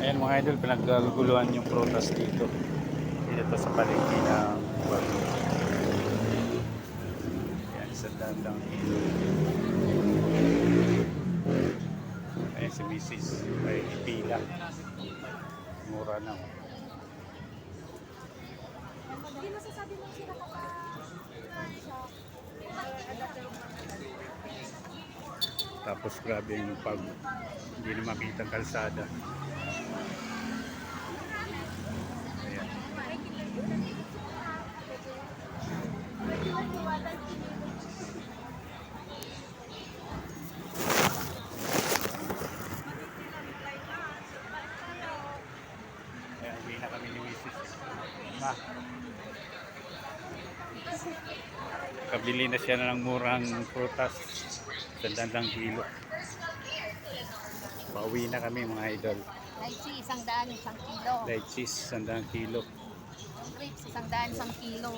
Ayan mga idol, pinagkaguluhan yung prutas dito. Dito sa palengke ng Baguio. Ayan, sa dandang hilo. Ayan si Mrs. Ay ipila. Mura na. Hindi masasabi mo sila kapag siya. Tapos grabe yung pag hindi na makita ang kalsada. Ayan. Ayan, uwi na kami ni Mrs. Ma. Kabili na siya ng murang prutas sa dandang hilo. Pauwi na kami mga idol. Lychee, 100, 1 kilo. Light cheese, 100 kilo. Yung grapes, 100, 1 kilo.